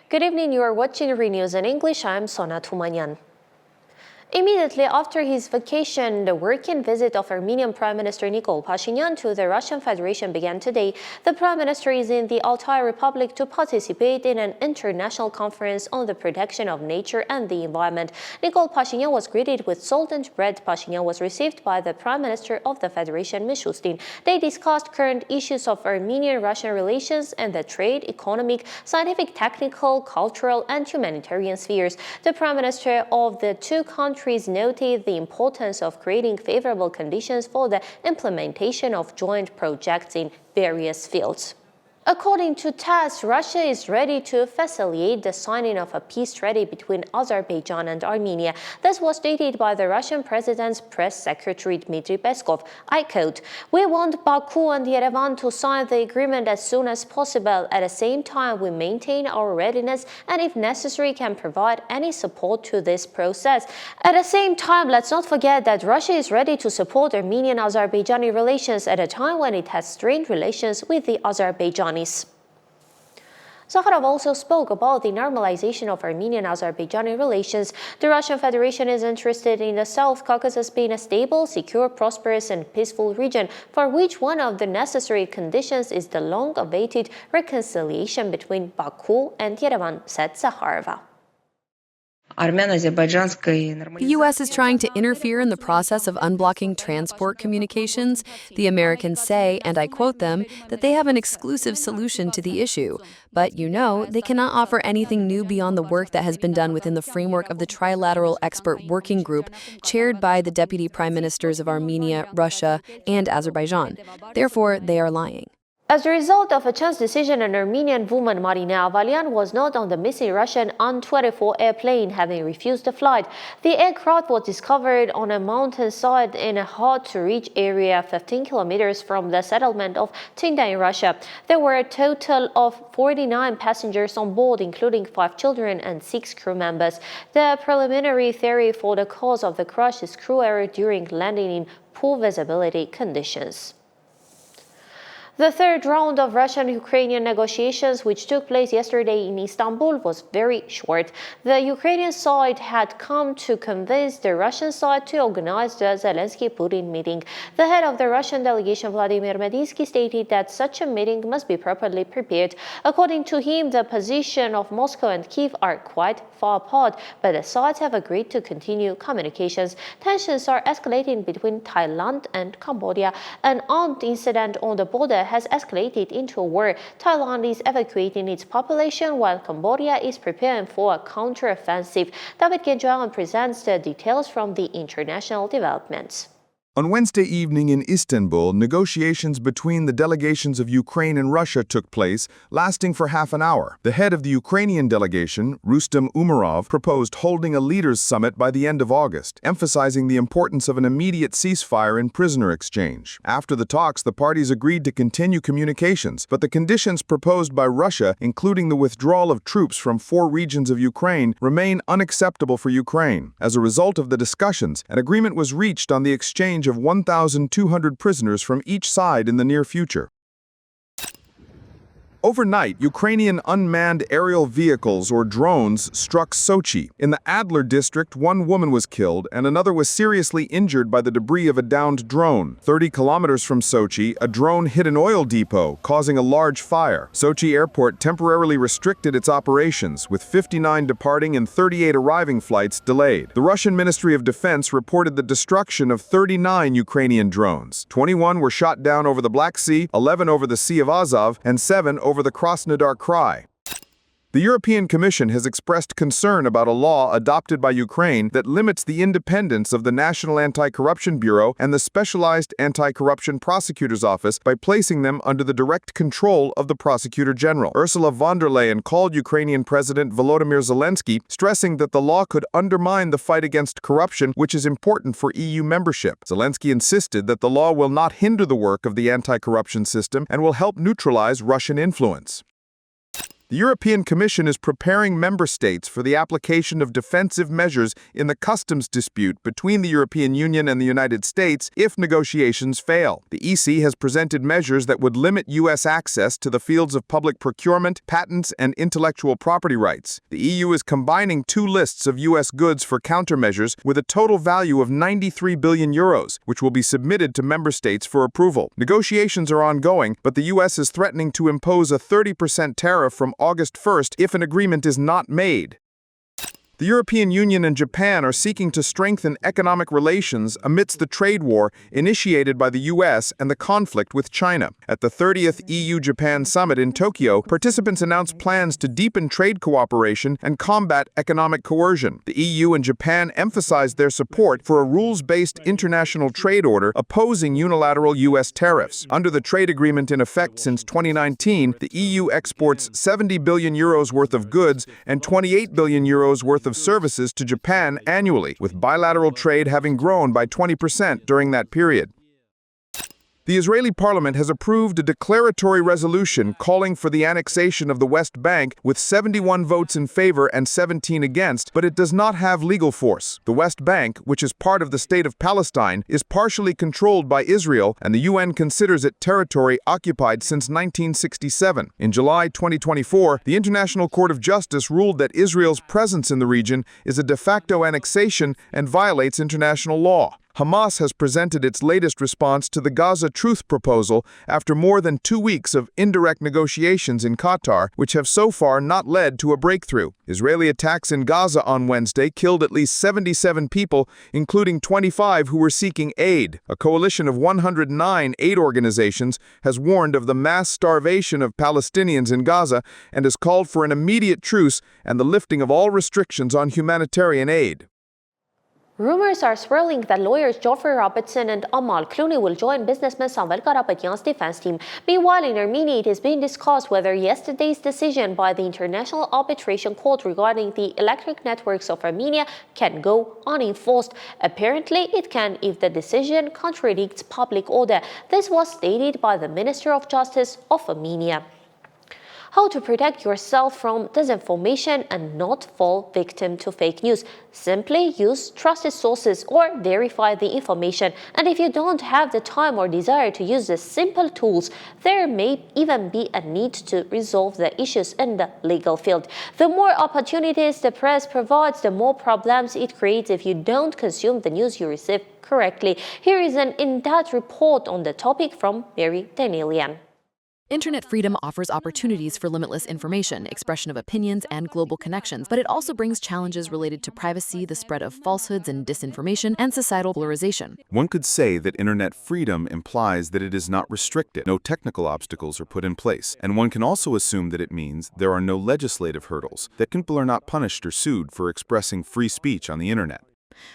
Good evening, you are watching ReNEWS in English. I'm Sona Tumanyan. Immediately after his vacation, the working visit of Armenian Prime Minister Nikol Pashinyan to the Russian Federation began today. The Prime Minister is in the Altai Republic to participate in an international conference on the protection of nature and the environment. Nikol Pashinyan was greeted with salt and bread. Pashinyan was received by the Prime Minister of the Federation, Mishustin. They discussed current issues of Armenian-Russian relations and the trade, economic, scientific, technical, cultural, and humanitarian spheres. The Prime Minister of the two countries noted the importance of creating favorable conditions for the implementation of joint projects in various fields. According to TASS, Russia is ready to facilitate the signing of a peace treaty between Azerbaijan and Armenia. This was stated by the Russian president's press secretary Dmitry Peskov. I quote, "We want Baku and Yerevan to sign the agreement as soon as possible. At the same time, we maintain our readiness and if necessary can provide any support to this process. At the same time, let's not forget that Russia is ready to support Armenian-Azerbaijani relations at a time when it has strained relations with the Azerbaijanis." Zakharov also spoke about the normalization of Armenian-Azerbaijani relations. The Russian Federation is interested in the South Caucasus being a stable, secure, prosperous, and peaceful region, for which one of the necessary conditions is the long-awaited reconciliation between Baku and Yerevan, said Zakharova. The U.S. is trying to interfere in the process of unblocking transport communications. The Americans say, and I quote them, that they have an exclusive solution to the issue. But, they cannot offer anything new beyond the work that has been done within the framework of the Trilateral Expert Working Group, chaired by the Deputy Prime Ministers of Armenia, Russia, and Azerbaijan. Therefore, they are lying. As a result of a chance decision, an Armenian woman, Marina Avalian, was not on the missing Russian An-24 airplane, having refused the flight. The aircraft was discovered on a mountainside in a hard-to-reach area 15 kilometers from the settlement of Tinda in Russia. There were a total of 49 passengers on board, including 5 children and 6 crew members. The preliminary theory for the cause of the crash is crew error during landing in poor visibility conditions. The third round of Russian-Ukrainian negotiations, which took place yesterday in Istanbul, was very short. The Ukrainian side had come to convince the Russian side to organize the Zelensky-Putin meeting. The head of the Russian delegation, Vladimir Medinsky, stated that such a meeting must be properly prepared. According to him, the position of Moscow and Kyiv are quite far apart, but the sides have agreed to continue communications. Tensions are escalating between Thailand and Cambodia. An armed incident on the border has escalated into a war. Thailand is evacuating its population while Cambodia is preparing for a counter-offensive. David Genjoyan presents the details from the international developments. On Wednesday evening in Istanbul, negotiations between the delegations of Ukraine and Russia took place, lasting for half an hour. The head of the Ukrainian delegation, Rustem Umerov, proposed holding a leaders' summit by the end of August, emphasizing the importance of an immediate ceasefire and prisoner exchange. After the talks, the parties agreed to continue communications, but the conditions proposed by Russia, including the withdrawal of troops from 4 regions of Ukraine, remain unacceptable for Ukraine. As a result of the discussions, an agreement was reached on the exchange of 1,200 prisoners from each side in the near future. Overnight, Ukrainian unmanned aerial vehicles or drones struck Sochi. In the Adler district, 1 woman was killed and another was seriously injured by the debris of a downed drone. 30 kilometers from Sochi, a drone hit an oil depot, causing a large fire. Sochi airport temporarily restricted its operations, with 59 departing and 38 arriving flights delayed. The Russian Ministry of Defense reported the destruction of 39 Ukrainian drones. 21 were shot down over the Black Sea, 11 over the Sea of Azov, and 7 over the Krasnodar Krai. The European Commission has expressed concern about a law adopted by Ukraine that limits the independence of the National Anti-Corruption Bureau and the Specialized Anti-Corruption Prosecutor's Office by placing them under the direct control of the Prosecutor General. Ursula von der Leyen called Ukrainian President Volodymyr Zelensky, stressing that the law could undermine the fight against corruption, which is important for EU membership. Zelensky insisted that the law will not hinder the work of the anti-corruption system and will help neutralize Russian influence. The European Commission is preparing member states for the application of defensive measures in the customs dispute between the European Union and the United States if negotiations fail. The EC has presented measures that would limit U.S. access to the fields of public procurement, patents, and intellectual property rights. The EU is combining two lists of U.S. goods for countermeasures with a total value of 93 billion euros, which will be submitted to member states for approval. Negotiations are ongoing, but the U.S. is threatening to impose a 30% tariff from August 1st if an agreement is not made. The European Union and Japan are seeking to strengthen economic relations amidst the trade war initiated by the U.S. and the conflict with China. At the 30th EU-Japan Summit in Tokyo, participants announced plans to deepen trade cooperation and combat economic coercion. The EU and Japan emphasized their support for a rules-based international trade order opposing unilateral U.S. tariffs. Under the trade agreement in effect since 2019, the EU exports 70 billion euros worth of goods and 28 billion euros worth of services to Japan annually, with bilateral trade having grown by 20% during that period. The Israeli parliament has approved a declaratory resolution calling for the annexation of the West Bank with 71 votes in favor and 17 against, but it does not have legal force. The West Bank, which is part of the state of Palestine, is partially controlled by Israel, and the UN considers it territory occupied since 1967. In July 2024, the International Court of Justice ruled that Israel's presence in the region is a de facto annexation and violates international law. Hamas has presented its latest response to the Gaza Truth Proposal after more than 2 weeks of indirect negotiations in Qatar, which have so far not led to a breakthrough. Israeli attacks in Gaza on Wednesday killed at least 77 people, including 25 who were seeking aid. A coalition of 109 aid organizations has warned of the mass starvation of Palestinians in Gaza and has called for an immediate truce and the lifting of all restrictions on humanitarian aid. Rumors are swirling that lawyers Geoffrey Robertson and Amal Clooney will join businessman Samuel Karapetyan's defense team. Meanwhile, in Armenia, it is being discussed whether yesterday's decision by the International Arbitration Court regarding the electric networks of Armenia can go unenforced. Apparently, it can if the decision contradicts public order. This was stated by the Minister of Justice of Armenia. How to protect yourself from disinformation and not fall victim to fake news. Simply use trusted sources or verify the information. And if you don't have the time or desire to use the simple tools, there may even be a need to resolve the issues in the legal field. The more opportunities the press provides, the more problems it creates if you don't consume the news you receive correctly. Here is an in-depth report on the topic from Mary Danielian. Internet freedom offers opportunities for limitless information, expression of opinions, and global connections, but it also brings challenges related to privacy, the spread of falsehoods and disinformation, and societal polarization. One could say that internet freedom implies that it is not restricted. No technical obstacles are put in place. And one can also assume that it means there are no legislative hurdles, that people are not punished or sued for expressing free speech on the internet.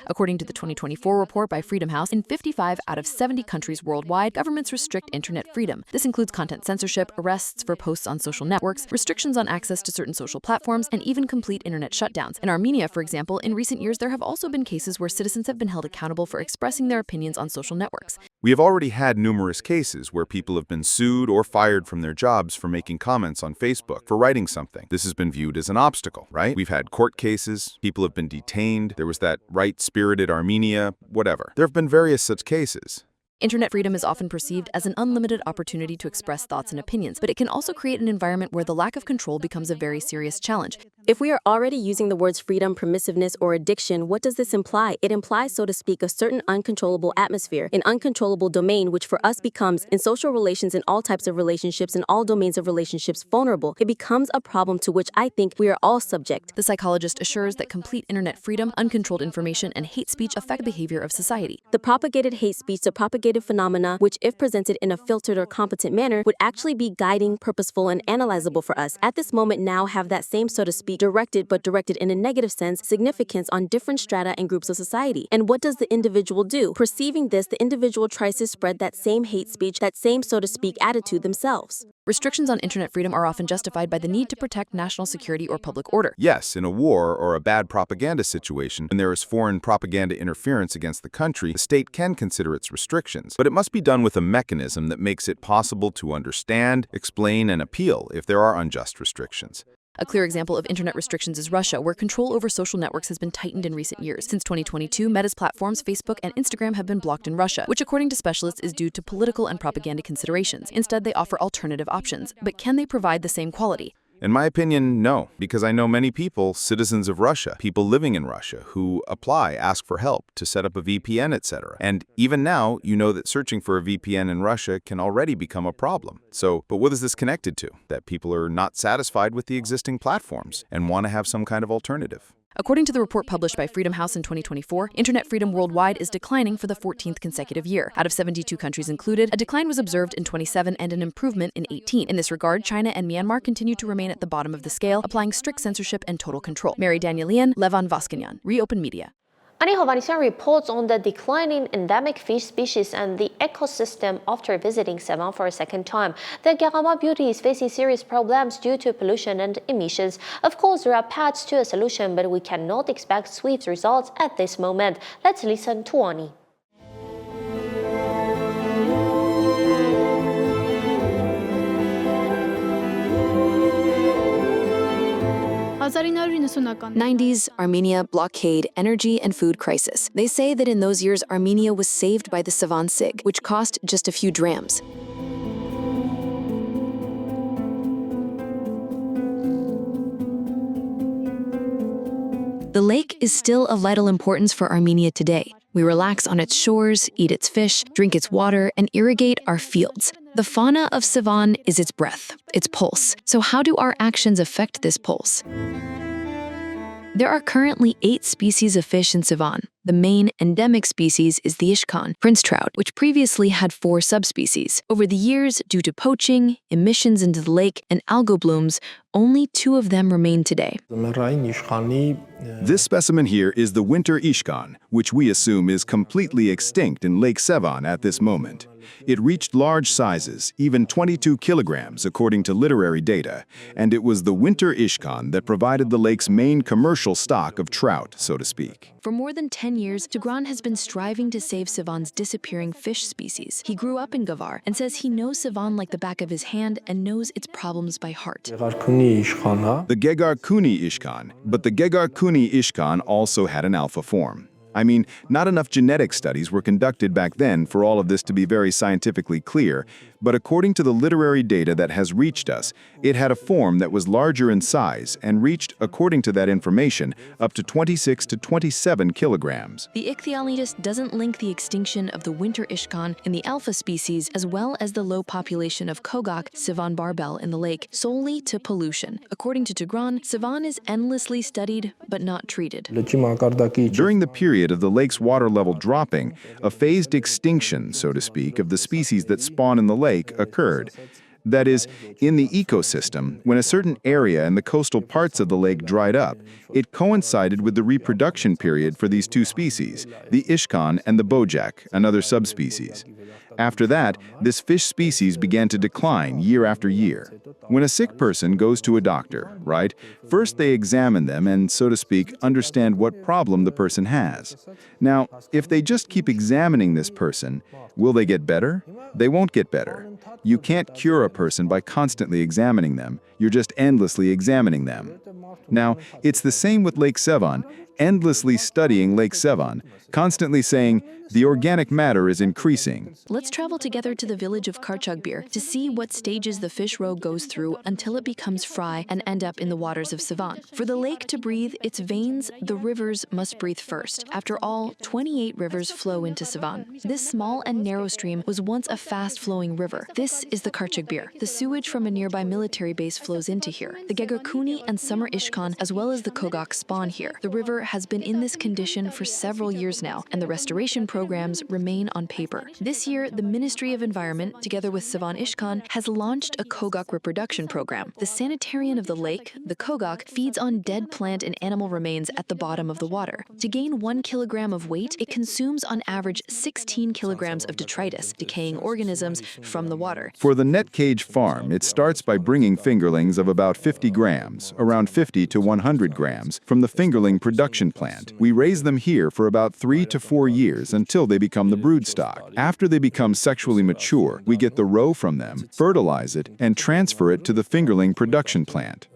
According to the 2024 report by Freedom House, in 55 out of 70 countries worldwide, governments restrict internet freedom. This includes content censorship, arrests for posts on social networks, restrictions on access to certain social platforms, and even complete internet shutdowns. In Armenia, for example, in recent years there have also been cases where citizens have been held accountable for expressing their opinions on social networks. We have already had numerous cases where people have been sued or fired from their jobs for making comments on Facebook, for writing something. This has been viewed as an obstacle, right? We've had court cases, people have been detained, there was that right-spirited Armenia, whatever. There have been various such cases. Internet freedom is often perceived as an unlimited opportunity to express thoughts and opinions, but it can also create an environment where the lack of control becomes a very serious challenge. If we are already using the words freedom, permissiveness, or addiction, what does this imply? It implies, so to speak, a certain uncontrollable atmosphere, an uncontrollable domain, which for us becomes, in social relations, in all types of relationships, in all domains of relationships, vulnerable. It becomes a problem to which I think we are all subject. The psychologist assures that complete internet freedom, uncontrolled information, and hate speech affect the behavior of society. The propagated hate speech, the propagated phenomena, which if presented in a filtered or competent manner, would actually be guiding, purposeful, and analyzable for us. At this moment now have that same, so to speak, speak, directed in a negative sense, significance on different strata and groups of society. And what does the individual do? Perceiving this, the individual tries to spread that same hate speech, that same, so to speak, attitude themselves. Restrictions on internet freedom are often justified by the need to protect national security or public order. Yes, in a war or a bad propaganda situation, when there is foreign propaganda interference against the country, the state can consider its restrictions, but it must be done with a mechanism that makes it possible to understand, explain, and appeal if there are unjust restrictions. A clear example of internet restrictions is Russia, where control over social networks has been tightened in recent years. Since 2022, Meta's platforms, Facebook and Instagram, have been blocked in Russia, which according to specialists is due to political and propaganda considerations. Instead, they offer alternative options. But can they provide the same quality? In my opinion, no, because I know many people, citizens of Russia, people living in Russia, who apply, ask for help to set up a VPN, etc. And even now, you know that searching for a VPN in Russia can already become a problem. But what is this connected to? That people are not satisfied with the existing platforms and want to have some kind of alternative. According to the report published by Freedom House in 2024, internet freedom worldwide is declining for the 14th consecutive year. Out of 72 countries included, a decline was observed in 27 and an improvement in 18. In this regard, China and Myanmar continue to remain at the bottom of the scale, applying strict censorship and total control. Mary Danielian, Levan Vaskanyan, ReOpen Media. Ani Hovhannisyan reports on the declining endemic fish species and the ecosystem after visiting Sevan for a second time. The Garama Beauty is facing serious problems due to pollution and emissions. Of course, there are paths to a solution, but we cannot expect swift results at this moment. Let's listen to Ani. '90s, Armenia, blockade, energy and food crisis. They say that in those years, Armenia was saved by the Sevan Sig, which cost just a few drams. The lake is still of vital importance for Armenia today. We relax on its shores, eat its fish, drink its water, and irrigate our fields. The fauna of Sevan is its breath, its pulse. So how do our actions affect this pulse? There are currently 8 species of fish in Sevan. The main endemic species is the Ishkan, prince trout, which previously had 4 subspecies. Over the years, due to poaching, emissions into the lake, and algal blooms, only 2 of them remain today. This specimen here is the winter Ishkan, which we assume is completely extinct in Lake Sevan at this moment. It reached large sizes, even 22 kilograms according to literary data, and it was the winter Ishkan that provided the lake's main commercial stock of trout, so to speak. For more than 10 years, Tigran has been striving to save Sevan's disappearing fish species. He grew up in Gavar and says he knows Sevan like the back of his hand and knows its problems by heart. The Gegar Kuni Ishkan, but the Gegar Kuni Ishkan also had an alpha form. I mean, not enough genetic studies were conducted back then for all of this to be very scientifically clear, but according to the literary data that has reached us, it had a form that was larger in size and reached, according to that information, up to 26 to 27 kilograms. The ichthyologist doesn't link the extinction of the winter Ishkan and the alpha species as well as the low population of Kogak, Sevan barbel in the lake, solely to pollution. According to Tigran, Sevan is endlessly studied but not treated. During the period of the lake's water level dropping, a phased extinction, so to speak, of the species that spawn in the lake occurred. That is, in the ecosystem, when a certain area in the coastal parts of the lake dried up, it coincided with the reproduction period for these 2 species, the Ishkan and the Bojak, another subspecies. After that, this fish species began to decline year after year. When a sick person goes to a doctor, right, first they examine them and, so to speak, understand what problem the person has. Now, if they just keep examining this person, will they get better? They won't get better. You can't cure a person by constantly examining them. You're just endlessly examining them. Now, it's the same with Lake Sevan, endlessly studying Lake Sevan, constantly saying, the organic matter is increasing. Let's travel together to the village of Karchagbir to see what stages the fish roe goes through until it becomes fry and end up in the waters of Sevan. For the lake to breathe its veins, the rivers must breathe first. After all, 28 rivers flow into Sevan. This small and narrow stream was once a fast-flowing river. This is the Karchagbir. The sewage from a nearby military base flows into here. The Gegarkuni and Summer Ishkan, as well as the Kogak, spawn here. The river has been in this condition for several years now, and the restoration programs remain on paper. This year, the Ministry of Environment, together with Sivan Ishkan, has launched a Kogak reproduction program. The sanitarian of the lake, the Kogak, feeds on dead plant and animal remains at the bottom of the water. To gain 1 kilogram of weight, it consumes on average 16 kilograms of detritus, decaying organisms, from the water. For the net cage farm, it starts by bringing fingerlings of about 50 grams, around 50 to 100 grams, from the fingerling production plant. We raise them here for about 3 to 4 years until they become the broodstock. After they become sexually mature, we get the roe from them, fertilize it, and transfer it to the fingerling production plant.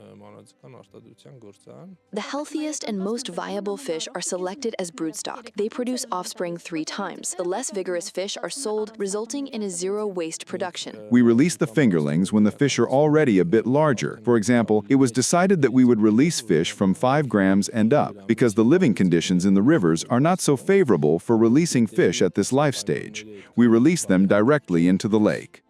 The healthiest and most viable fish are selected as broodstock. They produce offspring 3 times. The less vigorous fish are sold, resulting in a zero-waste production. We release the fingerlings when the fish are already a bit larger. For example, it was decided that we would release fish from 5 grams and up because the living conditions in the rivers are not so favorable for releasing fish at this life stage. We release them directly into the lake.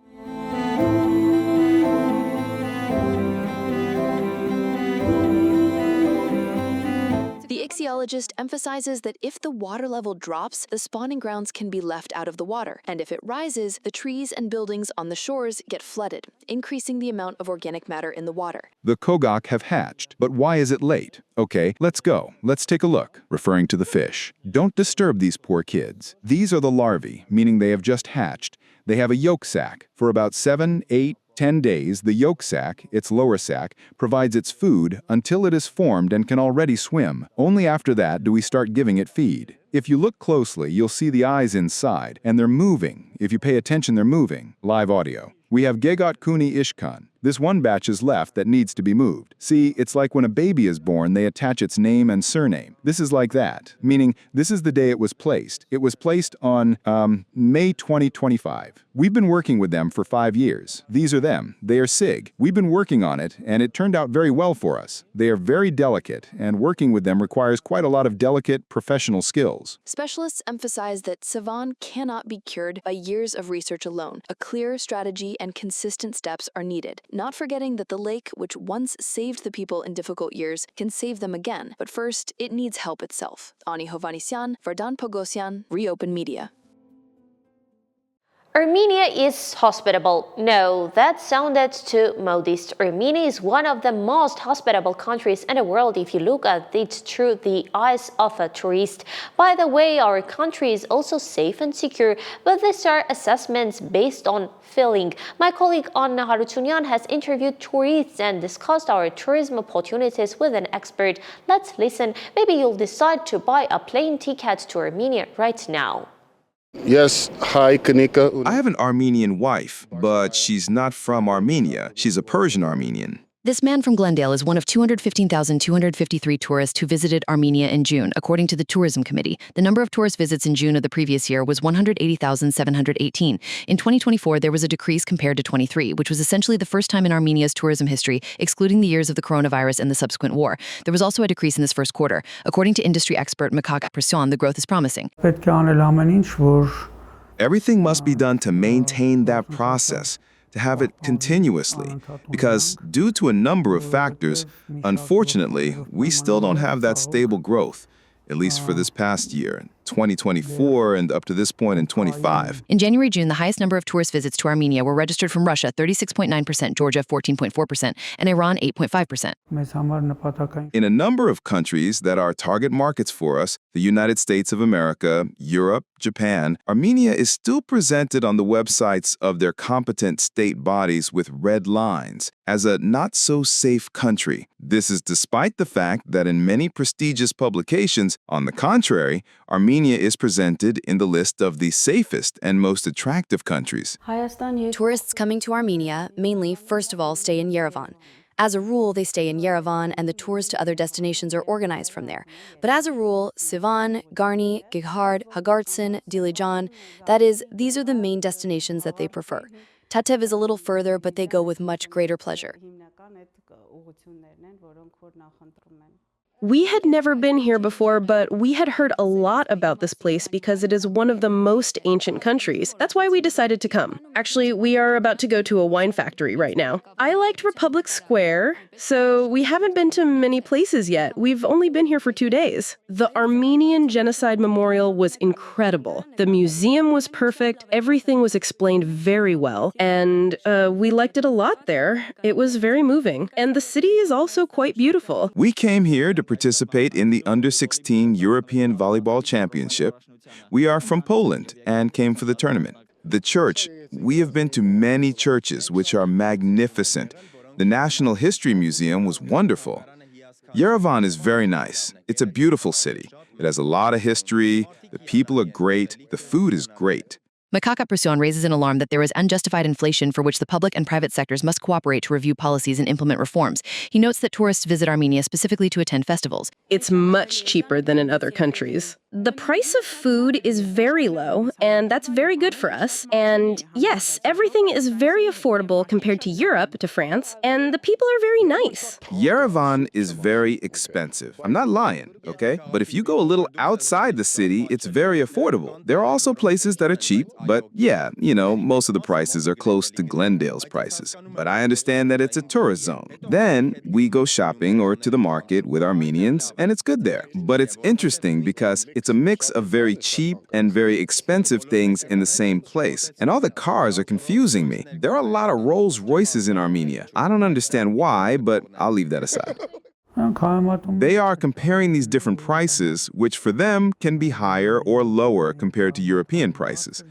The ichthyologist emphasizes that if the water level drops, the spawning grounds can be left out of the water, and if it rises, the trees and buildings on the shores get flooded, increasing the amount of organic matter in the water. The Kogak have hatched, but why is it late? Okay, let's go. Let's take a look, referring to the fish. Don't disturb these poor kids. These are the larvae, meaning they have just hatched. They have a yolk sac. For about 7, 8, 10 days, the yolk sac, its lower sac, provides its food until it is formed and can already swim. Only after that do we start giving it feed. If you look closely, you'll see the eyes inside, and they're moving. If you pay attention, they're moving. Live audio. We have Gegot Kuni Ishkan. This one batch is left that needs to be moved. See, it's like when a baby is born, they attach its name and surname. This is like that, meaning this is the day it was placed. It was placed on May 2025. We've been working with them for 5 years. These are them. They are SIG. We've been working on it, and it turned out very well for us. They are very delicate, and working with them requires quite a lot of delicate professional skills. Specialists emphasize that Sivan cannot be cured by years of research alone. A clear strategy and consistent steps are needed. Not forgetting that the lake, which once saved the people in difficult years, can save them again. But first, it needs help itself. Ani Hovanesyan, Vardan Pogosyan, ReOpen Media. Armenia is hospitable. No, that sounded too modest. Armenia is one of the most hospitable countries in the world if you look at it through the eyes of a tourist. By the way, our country is also safe and secure, but these are assessments based on feeling. My colleague Anna Harutyunyan has interviewed tourists and discussed our tourism opportunities with an expert. Let's listen. Maybe you'll decide to buy a plane ticket to Armenia right now. Yes, hi, Kanika. I have an Armenian wife, but she's not from Armenia. She's a Persian Armenian. This man from Glendale is one of 215,253 tourists who visited Armenia in June, according to the Tourism Committee. The number of tourist visits in June of the previous year was 180,718. In 2024, there was a decrease compared to 23, which was essentially the first time in Armenia's tourism history, excluding the years of the coronavirus and the subsequent war. There was also a decrease in this first quarter. According to industry expert Makak Presyon, the growth is promising. Everything must be done to maintain that process, to have it continuously, because due to a number of factors, unfortunately, we still don't have that stable growth, at least for this past year, 2024 and up to this point in 25. In January-June, the highest number of tourist visits to Armenia were registered from Russia, 36.9%, Georgia, 14.4%, and Iran, 8.5%. In a number of countries that are target markets for us, the United States of America, Europe, Japan, Armenia is still presented on the websites of their competent state bodies with red lines as a not-so-safe country. This is despite the fact that in many prestigious publications, on the contrary, Armenia is presented in the list of the safest and most attractive countries. Tourists coming to Armenia mainly, first of all, stay in Yerevan. As a rule, they stay in Yerevan, and the tours to other destinations are organized from there. But as a rule, Sivan, Garni, Gighard, Hagartsin, Dilijan, that is, these are the main destinations that they prefer. Tatev is a little further, but they go with much greater pleasure. We had never been here before, but we had heard a lot about this place because it is one of the most ancient countries. That's why we decided to come. Actually, we are about to go to a wine factory right now. I liked Republic Square, so we haven't been to many places yet. We've only been here for 2 days. The Armenian Genocide Memorial was incredible. The museum was perfect, everything was explained very well, and we liked it a lot there. It was very moving. And the city is also quite beautiful. We came here to participate in the Under-16 European Volleyball Championship. We are from Poland and came for the tournament. The church, we have been to many churches which are magnificent. The National History Museum was wonderful. Yerevan is very nice. It's a beautiful city. It has a lot of history, the people are great, the food is great. Makaka Persuan raises an alarm that there is unjustified inflation for which the public and private sectors must cooperate to review policies and implement reforms. He notes that tourists visit Armenia specifically to attend festivals. It's much cheaper than in other countries. The price of food is very low, and that's very good for us. And yes, everything is very affordable compared to Europe, to France, and the people are very nice. Yerevan is very expensive. I'm not lying, okay? But if you go a little outside the city, it's very affordable. There are also places that are cheap, but yeah, most of the prices are close to Glendale's prices. But I understand that it's a tourist zone. Then we go shopping or to the market with Armenians, and it's good there. But it's interesting because it's a mix of very cheap and very expensive things in the same place. And all the cars are confusing me. There are a lot of Rolls Royces in Armenia. I don't understand why, but I'll leave that aside. They are comparing these different prices, which for them can be higher or lower compared to European prices.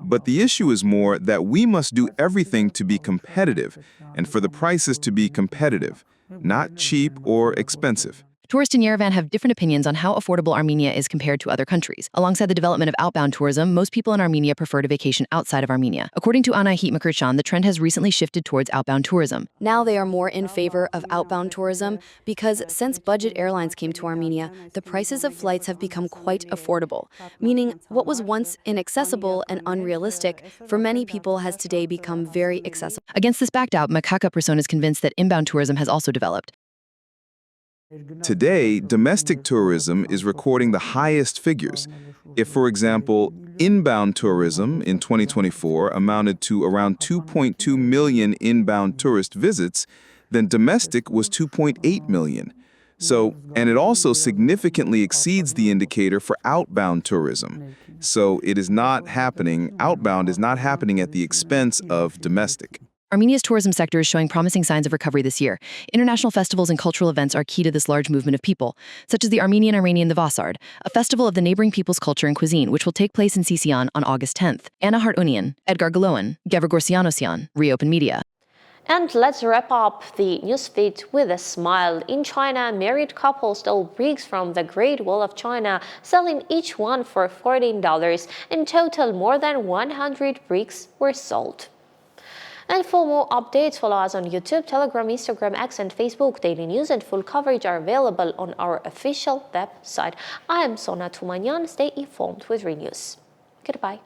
But the issue is more that we must do everything to be competitive, and for the prices to be competitive, not cheap or expensive. Tourists in Yerevan have different opinions on how affordable Armenia is compared to other countries. Alongside the development of outbound tourism, most people in Armenia prefer to vacation outside of Armenia. According to Anahit Makurchan, the trend has recently shifted towards outbound tourism. Now they are more in favor of outbound tourism because since budget airlines came to Armenia, the prices of flights have become quite affordable, meaning what was once inaccessible and unrealistic for many people has today become very accessible. Against this backdrop, Makaka Person is convinced that inbound tourism has also developed. Today, domestic tourism is recording the highest figures. If, for example, inbound tourism in 2024 amounted to around 2.2 million inbound tourist visits, then domestic was 2.8 million. And it also significantly exceeds the indicator for outbound tourism. So it is not happening, outbound is not happening at the expense of domestic. Armenia's tourism sector is showing promising signs of recovery this year. International festivals and cultural events are key to this large movement of people, such as the Armenian the Vasard, a festival of the neighboring people's culture and cuisine, which will take place in Sisian on August 10th. Anna Hartunian, Edgar Galoan, Gevor Gorsianosian, ReOpen Media. And let's wrap up the newsfeed with a smile. In China, married couples stole bricks from the Great Wall of China, selling each one for $14. In total, more than 100 bricks were sold. And for more updates, follow us on YouTube, Telegram, Instagram, X, and Facebook. Daily news and full coverage are available on our official website. I am Sona Tumanyan. Stay informed with ReNews. Goodbye.